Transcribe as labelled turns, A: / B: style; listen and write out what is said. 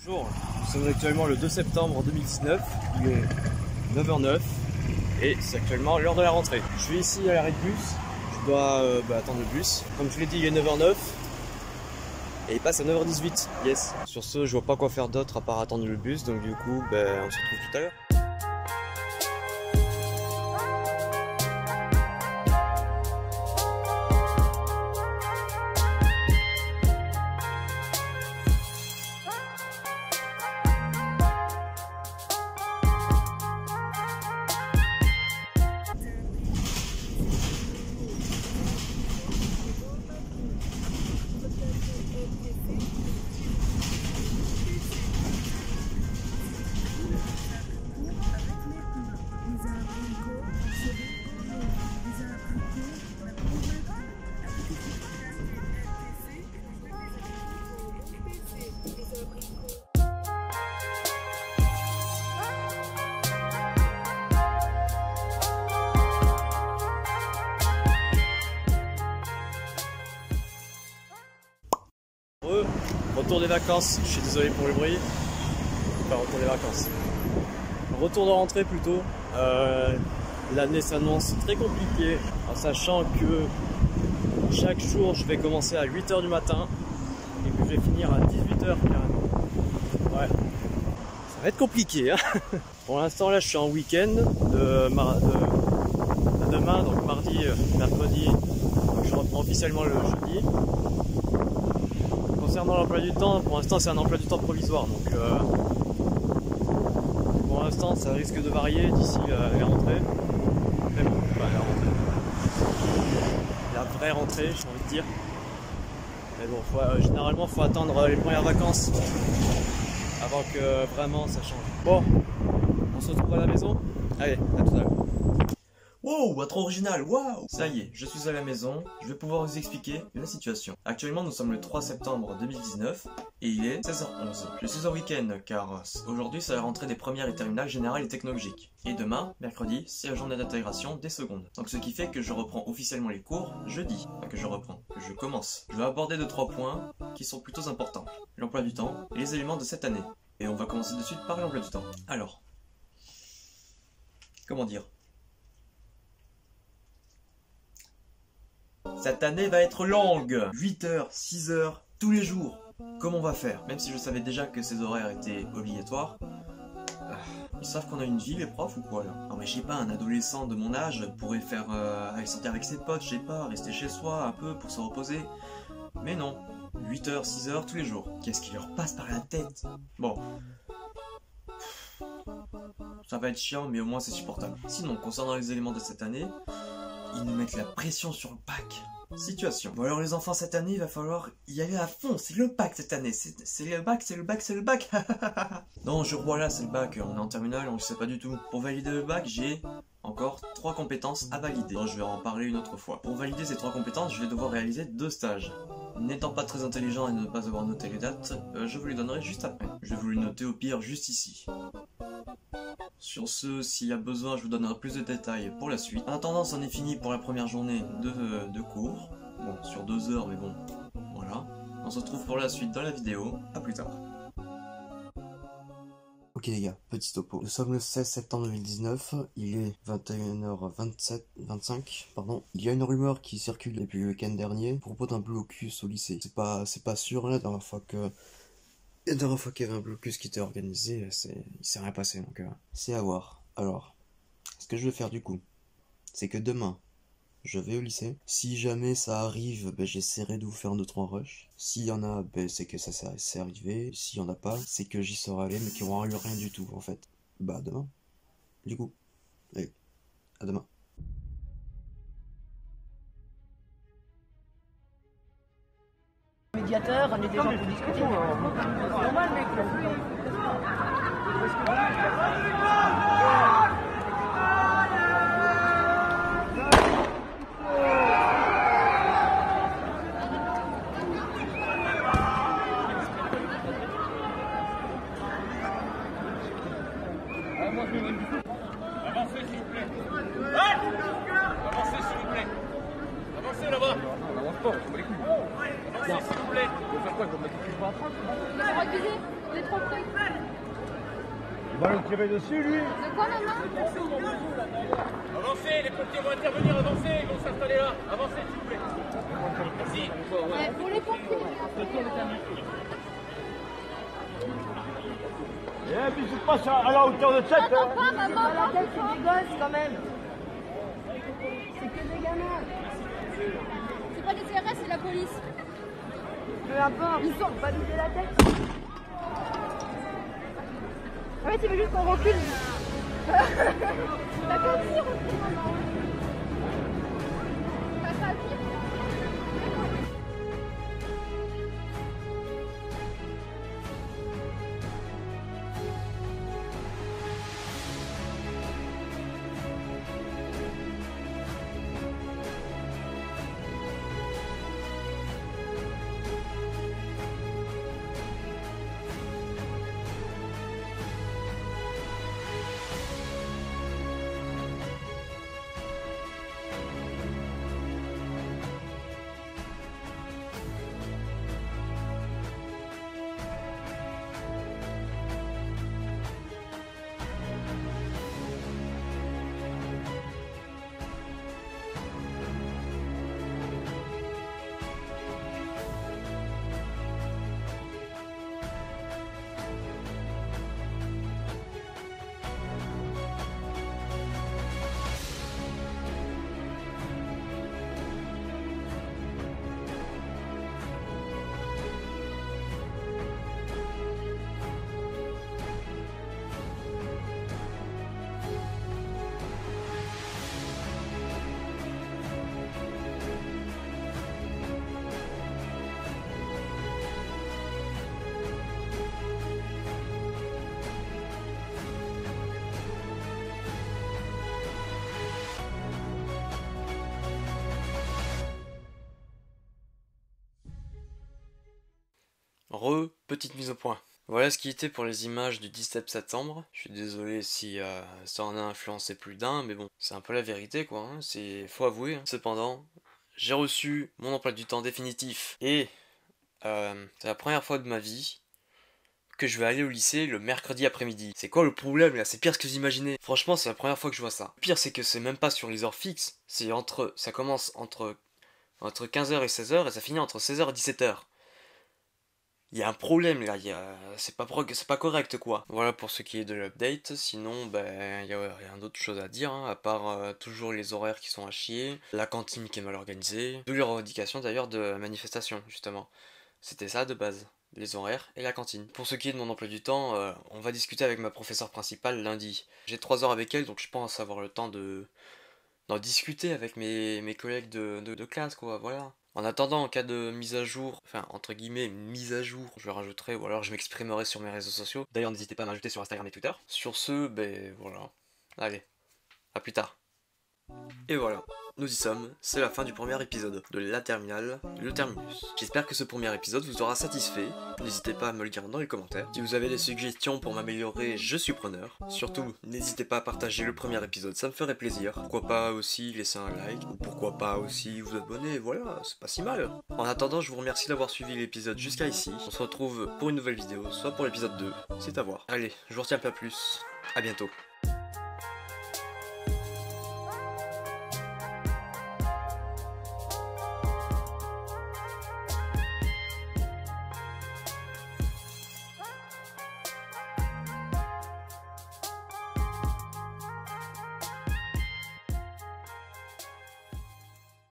A: Bonjour, nous sommes actuellement le 2 septembre 2019, il est 9h09 et c'est actuellement l'heure de la rentrée. Je suis ici à l'arrêt de bus, je dois attendre le bus. Comme je l'ai dit, il est 9h09 et il passe à 9h18, yes. Sur ce, je vois pas quoi faire d'autre à part attendre le bus, donc du coup, on se retrouve tout à l'heure. Retour des vacances, je suis désolé pour le bruit. Enfin, retour des vacances. Retour de rentrée plutôt. L'année s'annonce très compliquée, en sachant que chaque jour je vais commencer à 8h du matin et que je vais finir à 18h carrément. Ouais, ça va être compliqué hein. Pour l'instant là je suis en week-end de demain, donc mardi, mercredi, donc je reprends officiellement le jeudi. Concernant l'emploi du temps, pour l'instant c'est un emploi du temps provisoire, donc pour l'instant ça risque de varier d'ici la rentrée. Mais bon, la vraie rentrée, j'ai envie de dire. Mais bon, généralement faut attendre les premières vacances avant que vraiment ça change. Bon, on se retrouve à la maison. Allez, à tout à l'heure. Wow, votre original, waouh! Ça y est, je suis à la maison, je vais pouvoir vous expliquer la situation. Actuellement, nous sommes le 3 septembre 2019 et il est 16h11. Je suis en week-end car aujourd'hui c'est la rentrée des premières et terminales générales et technologiques. Et demain, mercredi, c'est la journée d'intégration des secondes. Donc ce qui fait que je reprends officiellement les cours jeudi. Enfin que je commence. Je vais aborder 2-3 points qui sont plutôt importants. L'emploi du temps et les éléments de cette année. Et on va commencer de suite par l'emploi du temps. Alors, comment dire? Cette année va être longue, 8h, 6h, tous les jours. Comment on va faire? Même si je savais déjà que ces horaires étaient obligatoires. Ils savent qu'on a une vie les profs ou quoi là? Non mais je sais pas, un adolescent de mon âge pourrait faire aller sortir avec ses potes, je sais pas, rester chez soi un peu pour se reposer. Mais non, 8h, 6h tous les jours. Qu'est-ce qui leur passe par la tête? Bon. Ça va être chiant mais au moins c'est supportable. Sinon, concernant les éléments de cette année, ils nous mettent la pression sur le bac. Situation. Bon alors les enfants cette année il va falloir y aller à fond, c'est le bac cette année, c'est le bac, c'est le bac, c'est le bac. Non je crois là c'est le bac, on est en terminale, on ne sait pas du tout. Pour valider le bac j'ai encore 3 compétences à valider. Bon, je vais en parler une autre fois. Pour valider ces 3 compétences je vais devoir réaliser 2 stages. N'étant pas très intelligent et ne pas avoir noté les dates, je vous les donnerai juste après. Je vais vous les noter au pire juste ici. Sur ce, s'il y a besoin, je vous donnerai plus de détails pour la suite. En attendant, c'en est fini pour la première journée de cours. Bon, sur 2 heures, mais bon, voilà. On se retrouve pour la suite dans la vidéo. À plus tard.
B: Ok les gars, petit topo. Nous sommes le 16 septembre 2019, il est 21h25, pardon. Il y a une rumeur qui circule depuis le week-end dernier à propos d'un blocus au lycée. C'est pas sûr, la dernière fois qu'il y avait un blocus qui était organisé, il s'est rien passé, donc c'est à voir. Alors, ce que je vais faire du coup, c'est que demain, je vais au lycée. Si jamais ça arrive, j'essaierai de vous faire 2-3 rushs. S'il y en a, c'est que ça c'est arrivé. S'il y en a pas, c'est que j'y serai allé, mais qu'il n'y aura eu rien du tout, en fait. Bah, demain. Du coup. Allez, à demain.
C: Médiateur, ramener des gens pour discuter. C'est normal, mec.
D: Avancez s'il vous plaît. Avancez s'il vous plaît. Avancez là-bas. Non, on avance pas, on s'en bat les couilles. Avancez s'il vous plaît. On va faire quoi? On va mettre les couilles par la trace?
E: J'ai trop pris.
F: Il va le tirer dessus, lui.
E: De quoi, maman?
D: Avancez, les pompiers vont intervenir, avancez, ils vont s'installer là. Avancez, s'il vous plaît. Merci.
E: Pour les pompiers.
F: Et puis je passe à la hauteur de tête.
E: Attends pas, maman.
C: La tête, c'est des gosses quand même. C'est que des gamins.
E: C'est pas des CRS, c'est la police.
C: Peu importe, ils sont pas viser la tête.
E: Ah ouais, tu veux juste qu'on recule. T'as pas dit, recule, maman. T'as pas dit.
B: Petite mise au point. Voilà ce qui était pour les images du 17 septembre. Je suis désolé si ça en a influencé plus d'un, mais bon, c'est un peu la vérité quoi, hein. Faut avouer. Hein. Cependant, j'ai reçu mon emploi du temps définitif et c'est la première fois de ma vie que je vais aller au lycée le mercredi après-midi. C'est quoi le problème là? C'est pire que vous imaginez. Franchement, c'est la première fois que je vois ça. Le pire, c'est que c'est même pas sur les heures fixes. Ça commence entre 15h et 16h et ça finit entre 16h et 17h. Il y a un problème là, c'est pas correct quoi. Voilà pour ce qui est de l'update, sinon ben il y a rien d'autre chose à dire, hein, à part toujours les horaires qui sont à chier, la cantine qui est mal organisée, d'où les revendications d'ailleurs de la manifestation justement. C'était ça de base, les horaires et la cantine. Pour ce qui est de mon emploi du temps, on va discuter avec ma professeure principale lundi. J'ai 3 heures avec elle donc je pense avoir le temps d'en discuter avec mes collègues de classe quoi, voilà. En attendant, en cas de mise à jour, enfin entre guillemets mise à jour, je le rajouterai ou alors je m'exprimerai sur mes réseaux sociaux. D'ailleurs n'hésitez pas à m'ajouter sur Instagram et Twitter. Sur ce, ben voilà. Allez, à plus tard. Et voilà, nous y sommes, c'est la fin du premier épisode de La Terminale, le Terminus. J'espère que ce premier épisode vous aura satisfait, n'hésitez pas à me le dire dans les commentaires. Si vous avez des suggestions pour m'améliorer, je suis preneur. Surtout, n'hésitez pas à partager le premier épisode, ça me ferait plaisir. Pourquoi pas aussi laisser un like, ou pourquoi pas aussi vous abonner, voilà, c'est pas si mal. En attendant, je vous remercie d'avoir suivi l'épisode jusqu'à ici. On se retrouve pour une nouvelle vidéo, soit pour l'épisode 2, c'est à voir. Allez, je vous retiens pas plus, à bientôt.